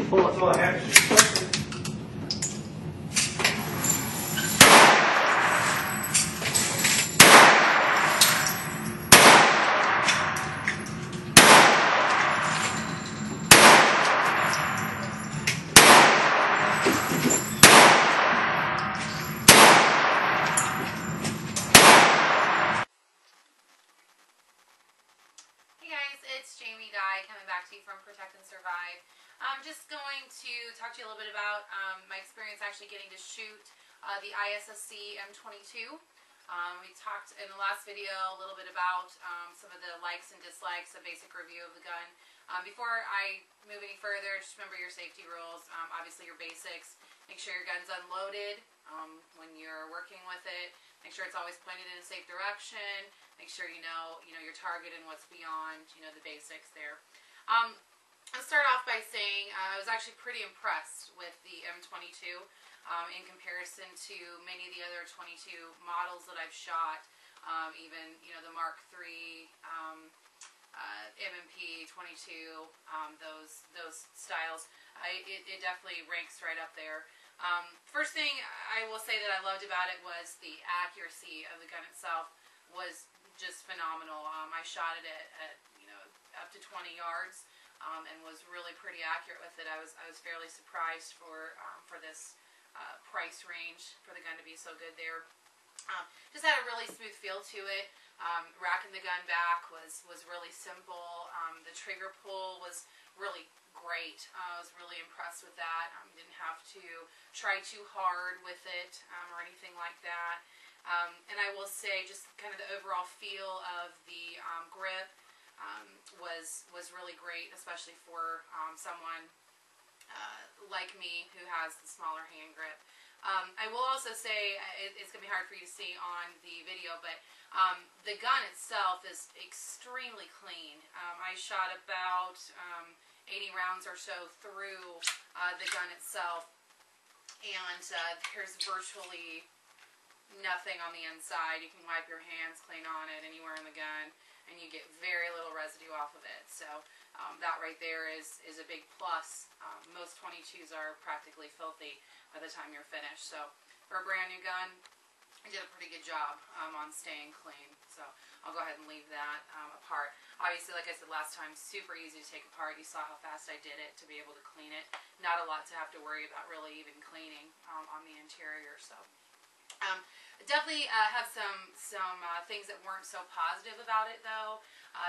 Pull it. That's all I have. Coming back to you from Protect and Survive. I'm just going to talk to you a little bit about my experience actually getting to shoot the ISSC M22. We talked in the last video a little bit about some of the likes and dislikes, a basic review of the gun. Before I move any further, just remember your safety rules, obviously your basics. Make sure your gun's unloaded when you're working with it. Make sure it's always pointed in a safe direction. Make sure you know your target and what's beyond, the basics there. I'll start off by saying I was actually pretty impressed with the M22 in comparison to many of the other 22 models that I've shot, even the Mark III, MMP 22, those styles. It definitely ranks right up there. First thing I will say that I loved about it was the accuracy of the gun itself was just phenomenal. I shot it at up to 20 yards and was really pretty accurate with it. I was fairly surprised for this price range for the gun to be so good there. Just had a really smooth feel to it. Racking the gun back was really simple. The trigger pull was really great. I was really impressed with that. Didn't have to try too hard with it or anything like that. And I will say just kind of the overall feel of the grip was really great, especially for someone like me who has the smaller hand grip. I will also say it's going to be hard for you to see on the video, but the gun itself is extremely clean. I shot about 80 rounds or so through the gun itself, and there's virtually nothing on the inside. You can wipe your hands clean on it anywhere in the gun, and you get very little residue off of it. So that right there is a big plus. Most 22s are practically filthy by the time you're finished. So for a brand new gun, I did a pretty good job on staying clean. So I'll go ahead and leave that apart. Obviously, like I said last time, super easy to take apart. You saw how fast I did it to be able to clean it. Not a lot to have to worry about really even cleaning on the interior. So definitely have some things that weren't so positive about it though.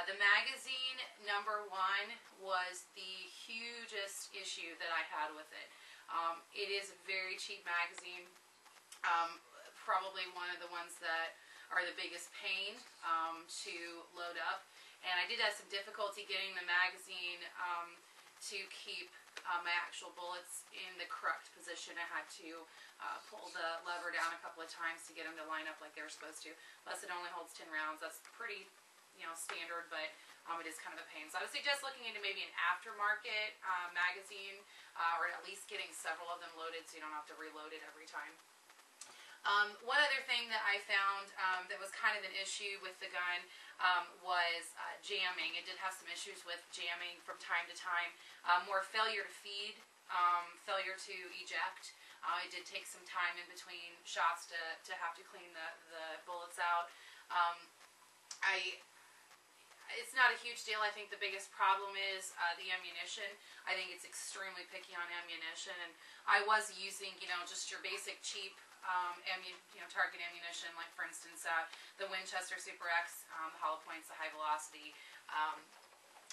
The magazine, number one, was the hugest issue that I had with it. It is a very cheap magazine, probably one of the ones that are the biggest pain to load up. And I did have some difficulty getting the magazine to keep my actual bullets in the correct position. I had to pull the lever down a couple of times to get them to line up like they were supposed to. Plus, it only holds 10 rounds. That's pretty, standard, but it is kind of a pain. So I would suggest looking into maybe an aftermarket magazine, or at least getting several of them loaded so you don't have to reload it every time. One other thing that I found that was kind of an issue with the gun was jamming. It did have some issues with jamming from time to time. More failure to feed, failure to eject. It did take some time in between shots to have to clean the bullets out. It's not a huge deal. I think the biggest problem is the ammunition. I think it's extremely picky on ammunition, and I was using, just your basic cheap target ammunition, like for instance the Winchester Super X, the hollow points, the high velocity,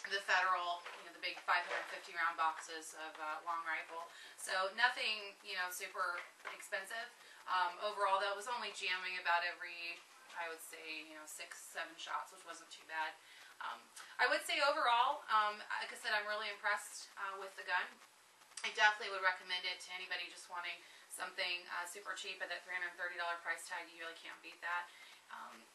the Federal, the big 550 round boxes of long rifle. So nothing, super expensive. Overall, though, it was only jamming about every, I would say, 6-7 shots, which wasn't too bad. I would say overall, like I said, I'm really impressed with the gun. I definitely would recommend it to anybody just wanting something super cheap at that $330 price tag. You really can't beat that.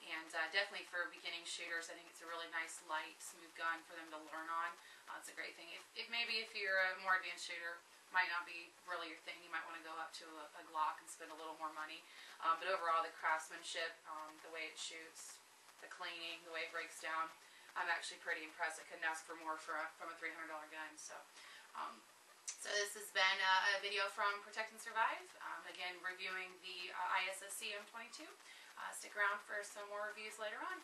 And definitely for beginning shooters, I think it's a really nice, light, smooth gun for them to learn on. It's a great thing. If maybe if you're a more advanced shooter, might not be really your thing. You might want to go up to a Glock and spend a little more money. But overall, the craftsmanship, the way it shoots, the cleaning, the way it breaks down, I'm actually pretty impressed. I couldn't ask for more from a $300 gun. So So this has been a video from Protect and Survive, again reviewing the ISSC M22. Stick around for some more reviews later on.